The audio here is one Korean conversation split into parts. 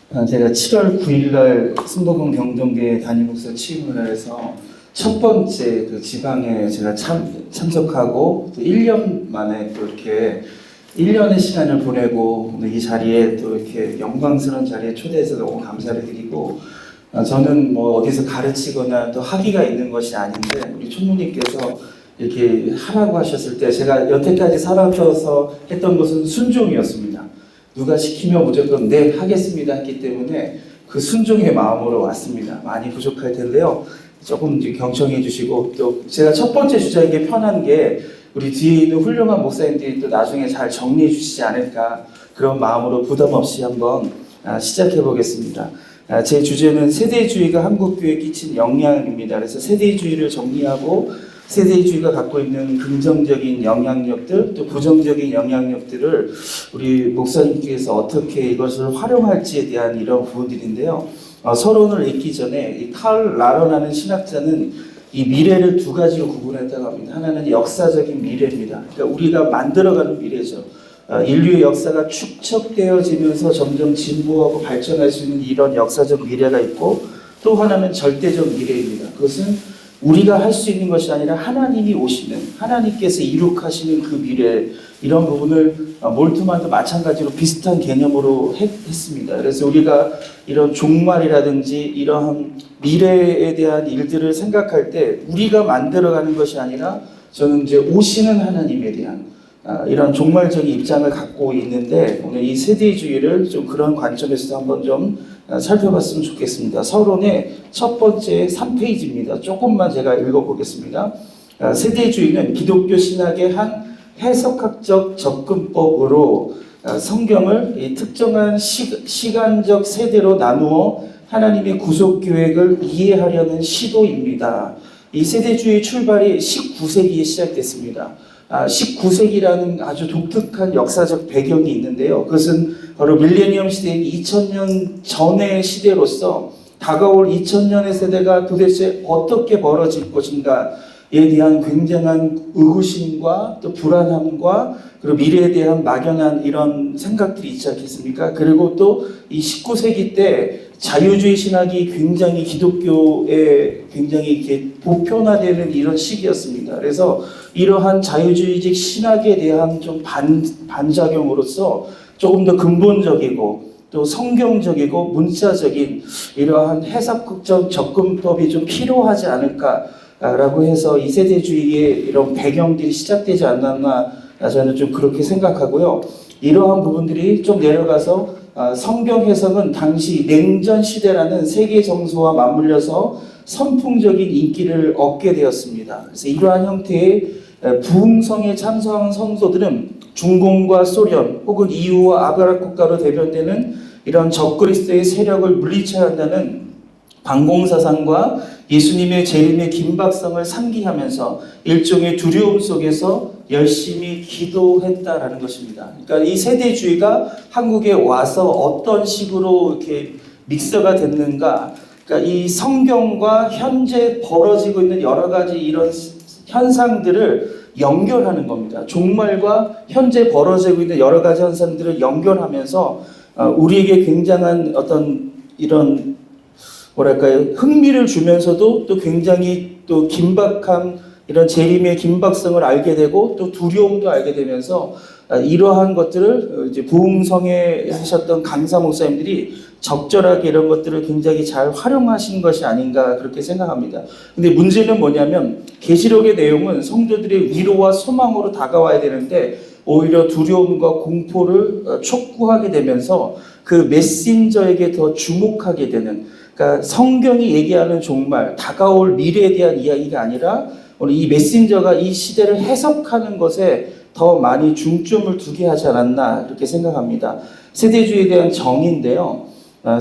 제가 7월 9일 날 승복음 경동교회 담임목사 취임을 해서 첫 번째 그 지방에 제가 참석하고 또 1년 만에 또 이렇게 1년의 시간을 보내고 오늘 이 자리에 또 이렇게 영광스러운 자리에 초대해서 너무 감사를 드리고, 저는 뭐 어디서 가르치거나 또 학위가 있는 것이 아닌데 우리 총무님께서 이렇게 하라고 하셨을 때 제가 여태까지 살아서 했던 것은 순종이었습니다. 누가 시키면 무조건 네 하겠습니다 했기 때문에 그 순종의 마음으로 왔습니다. 많이 부족할 텐데요, 조금 경청해 주시고, 또 제가 첫 번째 주자에게 편한 게 우리 뒤에 있는 훌륭한 목사님들이 또 나중에 잘 정리해 주시지 않을까, 그런 마음으로 부담 없이 한번 시작해 보겠습니다. 제 주제는 세대주의가 한국교회에 끼친 영향입니다. 그래서 세대주의를 정리하고 세대주의가 갖고 있는 긍정적인 영향력들, 또 부정적인 영향력들을 우리 목사님께서 어떻게 이것을 활용할지에 대한 이런 부분들인데요. 서론을 읽기 전에 이 칼 라런하는 신학자는 이 미래를 두 가지로 구분했다고 합니다. 하나는 역사적인 미래입니다. 그러니까 우리가 만들어가는 미래죠. 인류의 역사가 축적되어지면서 점점 진보하고 발전할 수 있는 이런 역사적 미래가 있고, 또 하나는 절대적 미래입니다. 그것은 우리가 할 수 있는 것이 아니라 하나님이 오시는, 하나님께서 이룩하시는 그 미래, 이런 부분을 몰트만도 마찬가지로 비슷한 개념으로 했습니다. 그래서 우리가 이런 종말이라든지 이러한 미래에 대한 일들을 생각할 때 우리가 만들어가는 것이 아니라 저는 이제 오시는 하나님에 대한 이런 종말적인 입장을 갖고 있는데, 오늘 이 세대주의를 좀 그런 관점에서 한번 좀 살펴봤으면 좋겠습니다. 서론의 첫 번째 3페이지입니다. 조금만 제가 읽어보겠습니다. 세대주의는 기독교 신학의 한 해석학적 접근법으로 성경을 이 특정한 시간적 세대로 나누어 하나님의 구속 계획을 이해하려는 시도입니다. 이 세대주의 출발이 19세기에 시작됐습니다. 19세기라는 아주 독특한 역사적 배경이 있는데요. 그것은 바로 밀레니엄 시대인 2000년 전의 시대로서 다가올 2000년의 세대가 도대체 어떻게 벌어질 것인가에 대한 굉장한 의구심과 또 불안함과 그리고 미래에 대한 막연한 이런 생각들이 있지 않겠습니까? 그리고 또 이 19세기 때 자유주의 신학이 굉장히 기독교에 굉장히 이렇게 보편화되는 이런 시기였습니다. 그래서 이러한 자유주의적 신학에 대한 좀 반작용으로서 조금 더 근본적이고 또 성경적이고 문자적인 이러한 해석적 접근법이 좀 필요하지 않을까라고 해서 이 세대주의의 이런 배경들이 시작되지 않았나, 저는 좀 그렇게 생각하고요. 이러한 부분들이 좀 내려가서 성경 해석은 당시 냉전 시대라는 세계 정서와 맞물려서 선풍적인 인기를 얻게 되었습니다. 그래서 이러한 형태의 부흥성에 참석한 성도들은 중공과 소련 혹은 EU와 아랍 국가로 대변되는 이런 적그리스도의 세력을 물리쳐야 한다는 반공사상과 예수님의 재림의 긴박성을 상기하면서 일종의 두려움 속에서 열심히 기도했다라는 것입니다. 그러니까 이 세대주의가 한국에 와서 어떤 식으로 이렇게 믹서가 됐는가? 그러니까 이 성경과 현재 벌어지고 있는 여러 가지 이런 현상들을 연결하는 겁니다. 종말과 현재 벌어지고 있는 여러 가지 현상들을 연결하면서 우리에게 굉장한 어떤 이런 뭐랄까요, 흥미를 주면서도 또 굉장히 또 긴박한 이런 재림의 긴박성을 알게 되고 또 두려움도 알게 되면서 이러한 것들을 이제 부흥성에 하셨던 강사 목사님들이 적절하게 이런 것들을 굉장히 잘 활용하신 것이 아닌가 그렇게 생각합니다. 근데 문제는 뭐냐면 계시록의 내용은 성도들의 위로와 소망으로 다가와야 되는데 오히려 두려움과 공포를 촉구하게 되면서 그 메신저에게 더 주목하게 되는, 그러니까 성경이 얘기하는 종말, 다가올 미래에 대한 이야기가 아니라 오늘 이 메신저가 이 시대를 해석하는 것에 더 많이 중점을 두게 하지 않았나 그렇게 생각합니다. 세대주의에 대한 정의인데요.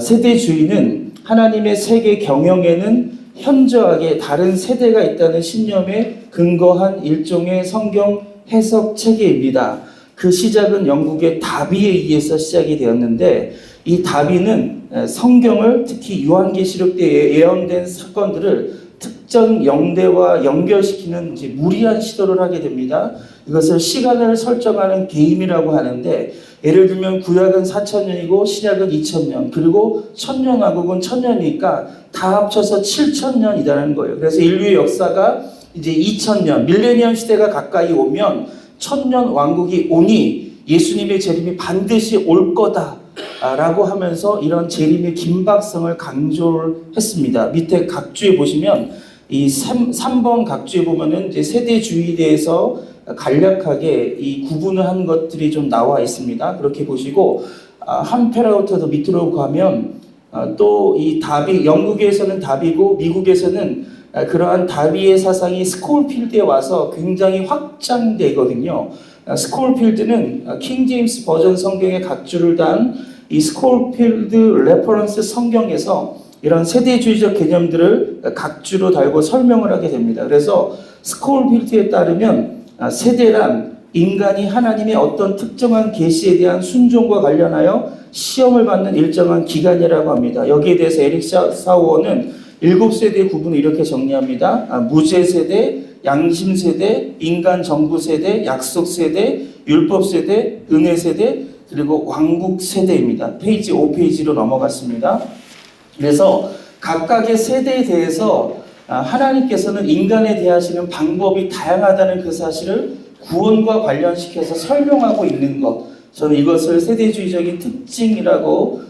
세대주의는 하나님의 세계 경영에는 현저하게 다른 세대가 있다는 신념에 근거한 일종의 성경 해석 체계입니다. 그 시작은 영국의 다비에 의해서 시작이 되었는데, 이 다비는 성경을 특히 요한계시록 때 예언된 사건들을 특정 영대와 연결시키는 이제 무리한 시도를 하게 됩니다. 이것을 시간을 설정하는 게임이라고 하는데, 예를 들면 구약은 4,000년이고 신약은 2,000년, 그리고 천년왕국은 1,000년이니까 다 합쳐서 7,000년이라는 거예요. 그래서 인류의 역사가 이제 2,000년, 밀레니엄 시대가 가까이 오면 1,000년 왕국이 오니 예수님의 재림이 반드시 올 거다라고 하면서 이런 재림의 긴박성을 강조를 했습니다. 밑에 각주에 보시면 이 3번 각주에 보면은 이제 세대주의에 대해서 간략하게 이 구분을 한 것들이 좀 나와 있습니다. 그렇게 보시고 한 패러그라프 더 밑으로 가면 또 이 다비, 영국에서는 다비고 미국에서는 그러한 다비의 사상이 스콜필드에 와서 굉장히 확장되거든요. 스콜필드는 킹 제임스 버전 성경의 각주를 단 이 스콜필드 레퍼런스 성경에서 이런 세대주의적 개념들을 각주로 달고 설명을 하게 됩니다. 그래서 스콜필드에 따르면 세대란 인간이 하나님의 어떤 특정한 계시에 대한 순종과 관련하여 시험을 받는 일정한 기간이라고 합니다. 여기에 대해서 에릭 사우어는 7세대의 구분을 이렇게 정리합니다. 무죄세대, 양심세대, 인간정부세대, 약속세대, 율법세대, 은혜세대, 그리고 왕국세대입니다. 페이지 5페이지로 넘어갔습니다. 그래서 각각의 세대에 대해서 하나님께서는 인간에 대하시는 방법이 다양하다는 그 사실을 구원과 관련시켜서 설명하고 있는 것, 저는 이것을 세대주의적인 특징이라고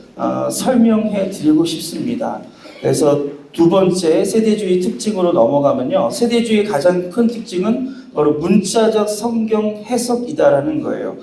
설명해 드리고 싶습니다. 그래서 두 번째 세대주의 특징으로 넘어가면요, 세대주의의 가장 큰 특징은 바로 문자적 성경 해석이다라는 거예요.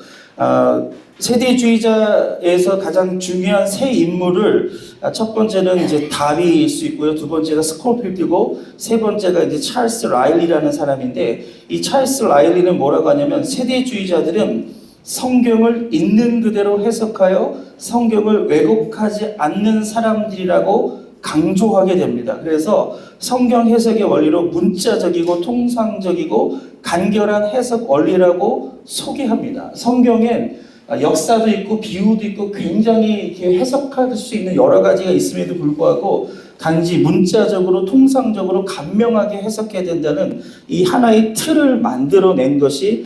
세대주의자에서 가장 중요한 세 인물을 첫 번째는 이제 다비일 수 있고요, 두 번째가 스콜필드고, 세 번째가 이제 찰스 라일리라는 사람인데, 이 찰스 라일리는 뭐라고 하냐면 세대주의자들은 성경을 있는 그대로 해석하여 성경을 왜곡하지 않는 사람들이라고 강조하게 됩니다. 그래서 성경 해석의 원리로 문자적이고 통상적이고 간결한 해석 원리라고 소개합니다. 성경엔 역사도 있고 비유도 있고 굉장히 이렇게 해석할 수 있는 여러 가지가 있음에도 불구하고 단지 문자적으로 통상적으로 간명하게 해석해야 된다는 이 하나의 틀을 만들어낸 것이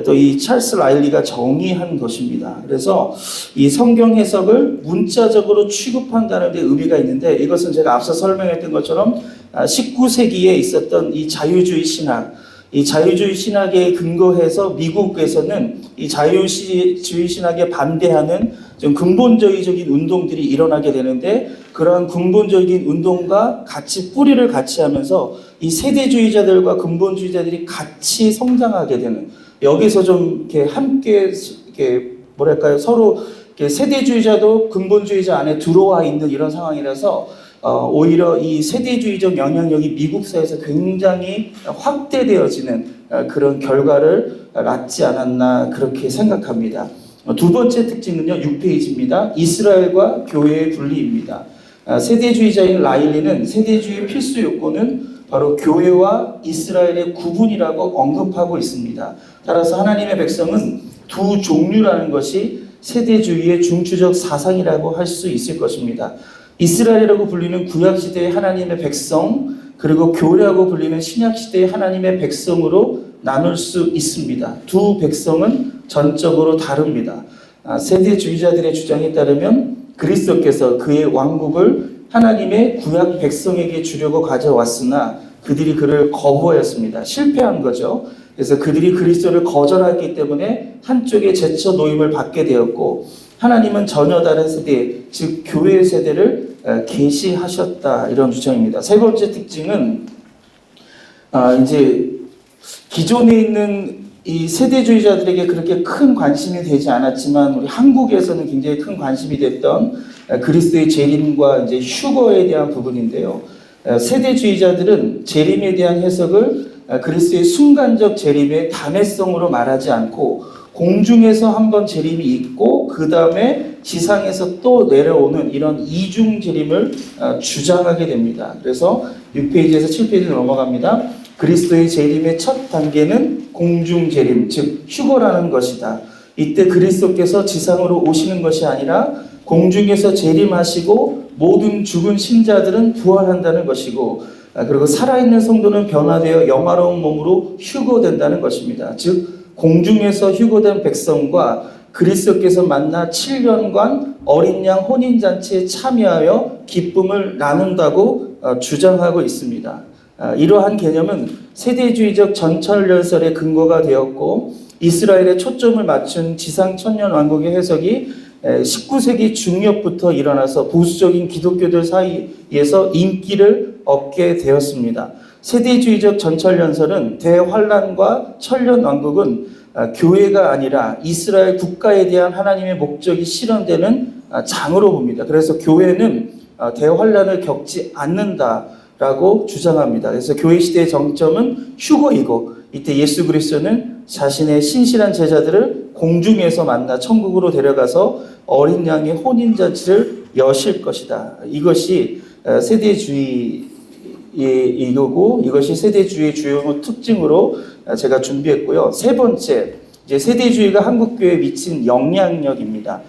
또 이 찰스 라일리가 정의한 것입니다. 그래서 이 성경 해석을 문자적으로 취급한다는 데 의미가 있는데, 이것은 제가 앞서 설명했던 것처럼 19세기에 있었던 이 자유주의 신학, 이 자유주의 신학에 근거해서 미국에서는 이 자유주의 신학에 반대하는 좀 근본주의적인 운동들이 일어나게 되는데, 그러한 근본적인 운동과 같이 뿌리를 같이 하면서 이 세대주의자들과 근본주의자들이 같이 성장하게 되는, 여기서 좀 이렇게 함께 이렇게 뭐랄까요, 서로 이렇게 세대주의자도 근본주의자 안에 들어와 있는 이런 상황이라서 오히려 이 세대주의적 영향력이 미국 사회에서 굉장히 확대되어지는 그런 결과를 낳지 않았나 그렇게 생각합니다. 두 번째 특징은요, 6페이지입니다. 이스라엘과 교회의 분리입니다. 세대주의자인 라일리는 세대주의의 필수 요건은 바로 교회와 이스라엘의 구분이라고 언급하고 있습니다. 따라서 하나님의 백성은 두 종류라는 것이 세대주의의 중추적 사상이라고 할 수 있을 것입니다. 이스라엘이라고 불리는 구약시대의 하나님의 백성, 그리고 교회라고 불리는 신약시대의 하나님의 백성으로 나눌 수 있습니다. 두 백성은 전적으로 다릅니다. 세대주의자들의 주장에 따르면 그리스도께서 그의 왕국을 하나님의 구약 백성에게 주려고 가져왔으나 그들이 그를 거부하였습니다. 실패한 거죠. 그래서 그들이 그리스도를 거절했기 때문에 한쪽에 제쳐 노임을 받게 되었고, 하나님은 전혀 다른 세대, 즉 교회 세대를 계시하셨다, 이런 주장입니다. 세 번째 특징은 이제 기존에 있는 이 세대주의자들에게 그렇게 큰 관심이 되지 않았지만 우리 한국에서는 굉장히 큰 관심이 됐던 그리스도의 재림과 이제 휴거에 대한 부분인데요. 세대주의자들은 재림에 대한 해석을 그리스도의 순간적 재림의 단회성으로 말하지 않고 공중에서 한번 재림이 있고 그 다음에 지상에서 또 내려오는 이런 이중 재림을 주장하게 됩니다. 그래서 6페이지에서 7페이지로 넘어갑니다. 그리스도의 재림의 첫 단계는 공중 재림, 즉 휴거라는 것이다. 이때 그리스도께서 지상으로 오시는 것이 아니라 공중에서 재림하시고 모든 죽은 신자들은 부활한다는 것이고, 그리고 살아있는 성도는 변화되어 영화로운 몸으로 휴거된다는 것입니다. 즉 공중에서 휴거된 백성과 그리스도께서 만나 7년간 어린 양 혼인잔치에 참여하여 기쁨을 나눈다고 주장하고 있습니다. 이러한 개념은 세대주의적 전철연설의 근거가 되었고 이스라엘에 초점을 맞춘 지상천년왕국의 해석이 19세기 중엽부터 일어나서 보수적인 기독교들 사이에서 인기를 얻게 되었습니다. 세대주의적 전철연설은 대환란과 천년왕국은 교회가 아니라 이스라엘 국가에 대한 하나님의 목적이 실현되는 장으로 봅니다. 그래서 교회는 대환란을 겪지 않는다라고 주장합니다. 그래서 교회 시대의 정점은 휴거이고 이때 예수 그리스도는 자신의 신실한 제자들을 공중에서 만나 천국으로 데려가서 어린 양의 혼인잔치를 여실 것이다. 이것이 세대주의이고 이것이 세대주의의 주요 특징으로 제가 준비했고요. 세 번째, 이제 세대주의가 한국교회에 미친 영향력입니다.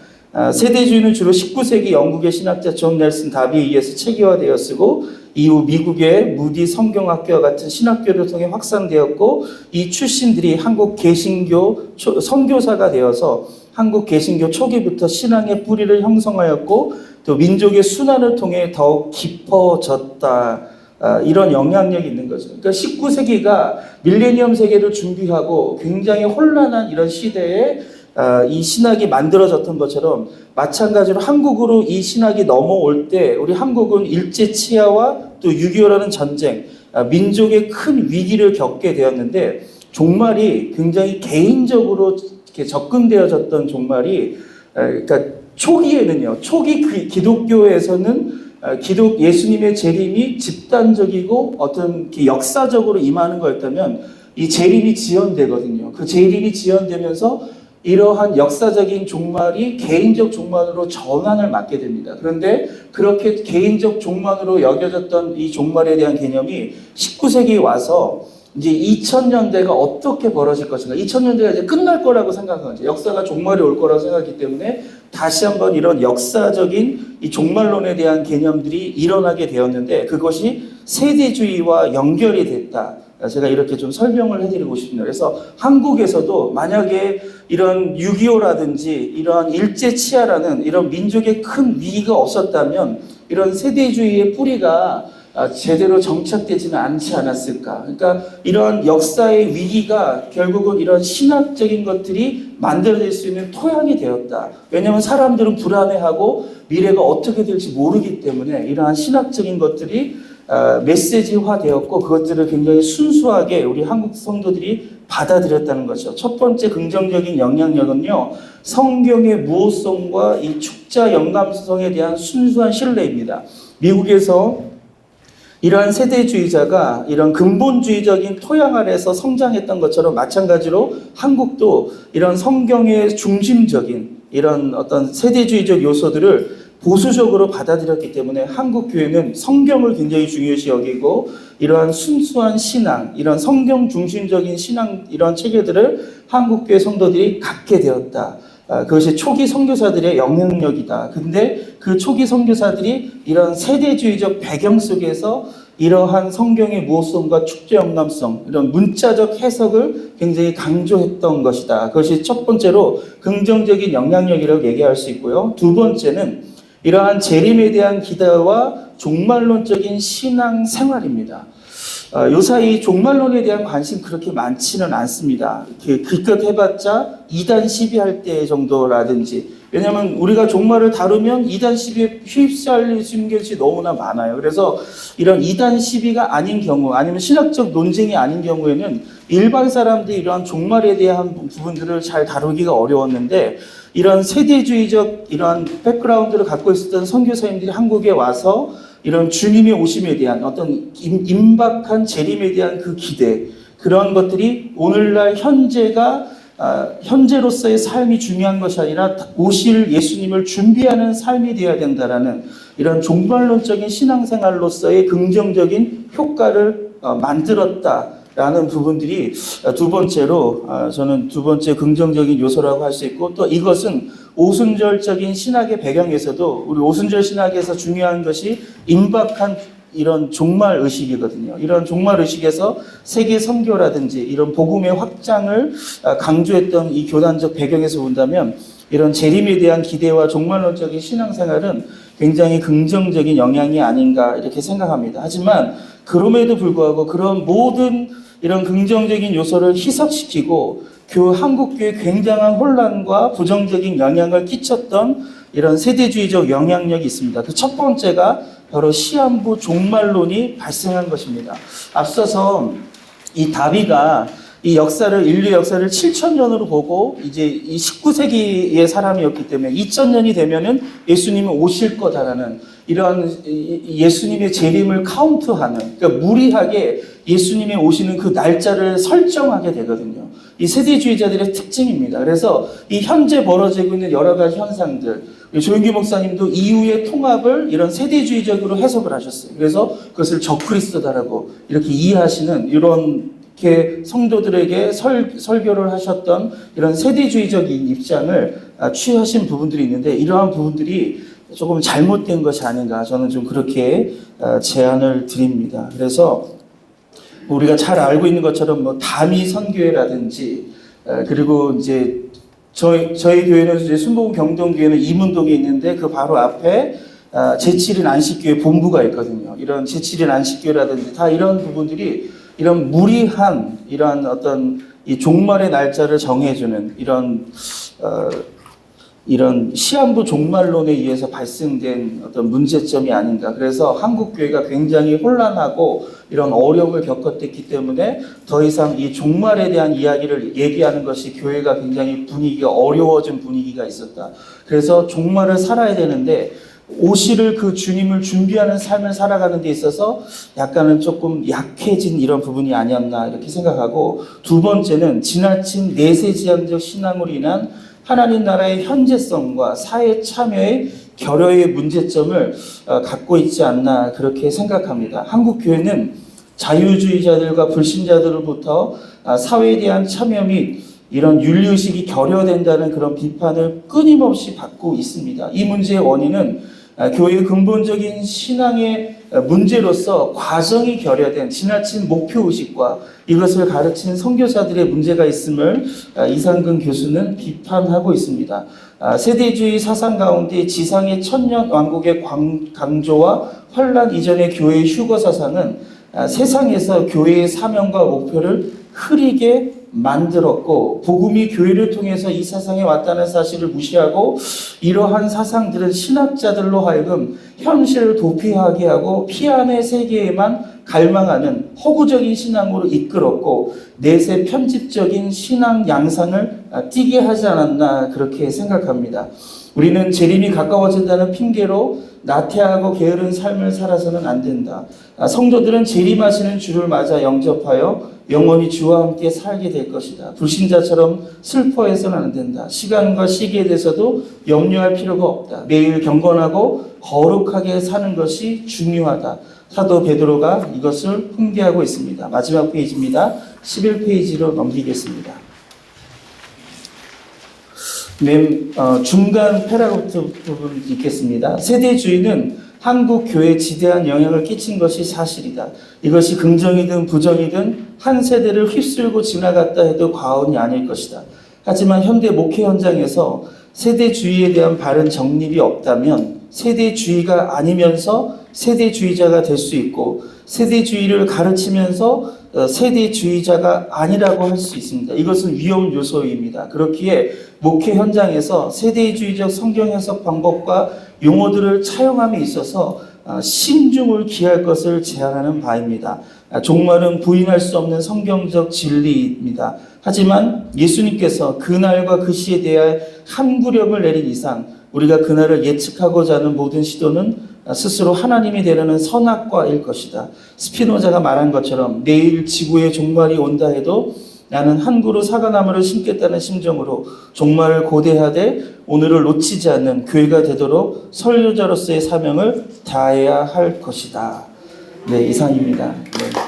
세대주의는 주로 19세기 영국의 신학자 존 넬슨 다비에 의해서 체계화되어 쓰고 이후 미국의 무디 성경학교와 같은 신학교를 통해 확산되었고 이 출신들이 한국 개신교 선교사가 되어서 한국 개신교 초기부터 신앙의 뿌리를 형성하였고 또 민족의 순환을 통해 더욱 깊어졌다. 이런 영향력이 있는 거죠. 그러니까 19세기가 밀레니엄 세계를 준비하고 굉장히 혼란한 이런 시대에 이 신학이 만들어졌던 것처럼 마찬가지로 한국으로 이 신학이 넘어올 때 우리 한국은 일제치하와 또 6.25라는 전쟁, 민족의 큰 위기를 겪게 되었는데 종말이 굉장히 개인적으로 이렇게 접근되어졌던 종말이 그러니까 초기에는요. 초기 기독교에서는 예수님의 재림이 집단적이고 어떤 역사적으로 임하는 거였다면 이 재림이 지연되거든요. 그 재림이 지연되면서 이러한 역사적인 종말이 개인적 종말로 전환을 맞게 됩니다. 그런데 그렇게 개인적 종말로 여겨졌던 이 종말에 대한 개념이 19세기에 와서 이제 2000년대가 어떻게 벌어질 것인가, 2000년대가 이제 끝날 거라고 생각한 거죠. 역사가 종말이 올 거라고 생각했기 때문에 다시 한번 이런 역사적인 이 종말론에 대한 개념들이 일어나게 되었는데 그것이 세대주의와 연결이 됐다. 제가 이렇게 좀 설명을 해드리고 싶습니다. 그래서 한국에서도 만약에 이런 6.25라든지 이런 일제치하라는 이런 민족의 큰 위기가 없었다면 이런 세대주의의 뿌리가 제대로 정착되지는 않지 않았을까. 그러니까 이런 역사의 위기가 결국은 이런 신학적인 것들이 만들어질 수 있는 토양이 되었다. 왜냐하면 사람들은 불안해하고 미래가 어떻게 될지 모르기 때문에 이러한 신학적인 것들이 메시지화 되었고 그것들을 굉장히 순수하게 우리 한국 성도들이 받아들였다는 거죠. 첫 번째 긍정적인 영향력은요, 성경의 무호성과 이 축자 영감성에 대한 순수한 신뢰입니다. 미국에서 이러한 세대주의자가 이런 근본주의적인 토양 아래서 성장했던 것처럼 마찬가지로 한국도 이런 성경의 중심적인 이런 어떤 세대주의적 요소들을 보수적으로 받아들였기 때문에 한국 교회는 성경을 굉장히 중요시 여기고 이러한 순수한 신앙, 이런 성경 중심적인 신앙 이런 체계들을 한국 교회 성도들이 갖게 되었다. 그것이 초기 선교사들의 영향력이다. 근데 그 초기 선교사들이 이런 세대주의적 배경 속에서 이러한 성경의 무호성과 축제 영감성, 이런 문자적 해석을 굉장히 강조했던 것이다. 그것이 첫 번째로 긍정적인 영향력이라고 얘기할 수 있고요. 두 번째는 이러한 재림에 대한 기대와 종말론적인 신앙 생활입니다. 요사이 종말론에 대한 관심 그렇게 많지는 않습니다. 기껏 해봤자 2단 시비할 때 정도라든지, 왜냐하면 우리가 종말을 다루면 2단 시비에 휩쓸릴 수 있는 것이 너무나 많아요. 그래서 이런 2단 시비가 아닌 경우, 아니면 신학적 논쟁이 아닌 경우에는 일반 사람들이 이러한 종말에 대한 부분들을 잘 다루기가 어려웠는데, 이런 세대주의적 이런 백그라운드를 갖고 있었던 선교사님들이 한국에 와서 이런 주님의 오심에 대한 어떤 임박한 재림에 대한 그 기대, 그런 것들이 오늘날 현재로서의 삶이 중요한 것이 아니라 오실 예수님을 준비하는 삶이 되어야 된다라는 이런 종말론적인 신앙생활로서의 긍정적인 효과를 만들었다라는 부분들이 두 번째로 저는 두 번째 긍정적인 요소라고 할 수 있고, 또 이것은 오순절적인 신학의 배경에서도 우리 오순절 신학에서 중요한 것이 임박한 이런 종말 의식이거든요. 이런 종말 의식에서 세계 선교라든지 이런 복음의 확장을 강조했던 이 교단적 배경에서 본다면 이런 재림에 대한 기대와 종말론적인 신앙생활은 굉장히 긍정적인 영향이 아닌가 이렇게 생각합니다. 하지만 그럼에도 불구하고 그런 모든 이런 긍정적인 요소를 희석시키고 한국교회에 굉장한 혼란과 부정적인 영향을 끼쳤던 이런 세대주의적 영향력이 있습니다. 그 첫 번째가 바로 시한부 종말론이 발생한 것입니다. 앞서서 이 다비가 이 인류 역사를 7,000년으로 보고 이제 이 19세기의 사람이었기 때문에 2000년이 되면은 예수님은 오실 거다라는 이런 예수님의 재림을 카운트하는, 그러니까 무리하게 예수님이 오시는 그 날짜를 설정하게 되거든요. 이 세대주의자들의 특징입니다. 그래서 이 현재 벌어지고 있는 여러 가지 현상들, 조영기 목사님도 이후의 통합을 이런 세대주의적으로 해석을 하셨어요. 그래서 그것을 적그리스도다라고 이렇게 이해하시는 이렇게 성도들에게 설교를 하셨던 이런 세대주의적인 입장을 취하신 부분들이 있는데, 이러한 부분들이 조금 잘못된 것이 아닌가, 저는 좀 그렇게 제안을 드립니다. 그래서 우리가 잘 알고 있는 것처럼 뭐 다미 선교회라든지, 그리고 이제 저희 교회는 이제 순복음 경동교회는 이문동에 있는데 그 바로 앞에 제7인 안식교회 본부가 있거든요. 이런 제7인 안식교회라든지 다 이런 부분들이 이런 무리한 이런 어떤 이 종말의 날짜를 정해주는 이런 시한부 종말론에 의해서 발생된 어떤 문제점이 아닌가. 그래서 한국 교회가 굉장히 혼란하고 이런 어려움을 겪었기 때문에 더 이상 이 종말에 대한 이야기를 얘기하는 것이 교회가 굉장히 분위기가 어려워진 분위기가 있었다. 그래서 종말을 살아야 되는데 오실 그 주님을 준비하는 삶을 살아가는 데 있어서 약간은 조금 약해진 이런 부분이 아니었나 이렇게 생각하고, 두 번째는 지나친 내세지향적 신앙으로 인한 하나님 나라의 현재성과 사회 참여의 결여의 문제점을 갖고 있지 않나 그렇게 생각합니다. 한국 교회는 자유주의자들과 불신자들로부터 사회에 대한 참여 및 이런 윤리의식이 결여된다는 그런 비판을 끊임없이 받고 있습니다. 이 문제의 원인은 교회의 근본적인 신앙의 문제로서 과정이 결여된 지나친 목표의식과 이것을 가르친 선교사들의 문제가 있음을 이상근 교수는 비판하고 있습니다. 세대주의 사상 가운데 지상의 천년 왕국의 강조와 환란 이전의 교회의 휴거 사상은 세상에서 교회의 사명과 목표를 흐리게 만들었고, 복음이 교회를 통해서 이 사상에 왔다는 사실을 무시하고 이러한 사상들은 신학자들로 하여금 현실을 도피하게 하고 피안의 세계에만 갈망하는 허구적인 신앙으로 이끌었고 내세 편집적인 신앙 양상을 띠게 하지 않았나 그렇게 생각합니다. 우리는 재림이 가까워진다는 핑계로 나태하고 게으른 삶을 살아서는 안 된다. 성도들은 재림하시는 주를 맞아 영접하여 영원히 주와 함께 살게 될 것이다. 불신자처럼 슬퍼해서는 안 된다. 시간과 시기에 대해서도 염려할 필요가 없다. 매일 경건하고 거룩하게 사는 것이 중요하다. 사도 베드로가 이것을 훈계하고 있습니다. 마지막 페이지입니다. 11페이지로 넘기겠습니다. 맨 중간 패러그래프 부분 읽겠습니다. 세대주의는 한국 교회에 지대한 영향을 끼친 것이 사실이다. 이것이 긍정이든 부정이든 한 세대를 휩쓸고 지나갔다 해도 과언이 아닐 것이다. 하지만 현대 목회 현장에서 세대주의에 대한 바른 정립이 없다면 세대주의가 아니면서 세대주의자가 될 수 있고, 세대주의를 가르치면서 세대주의자가 아니라고 할 수 있습니다. 이것은 위험 요소입니다. 그렇기에 목회 현장에서 세대주의적 성경 해석 방법과 용어들을 차용함에 있어서 신중을 기할 것을 제안하는 바입니다. 종말은 부인할 수 없는 성경적 진리입니다. 하지만 예수님께서 그날과 그 시에 대해 함구령을 내린 이상 우리가 그날을 예측하고자 하는 모든 시도는 스스로 하나님이 되려는 선악과일 것이다. 스피노자가 말한 것처럼 내일 지구의 종말이 온다 해도 나는 한 그루 사과나무를 심겠다는 심정으로 종말을 고대하되 오늘을 놓치지 않는 교회가 되도록 설교자로서의 사명을 다해야 할 것이다. 네, 이상입니다. 네.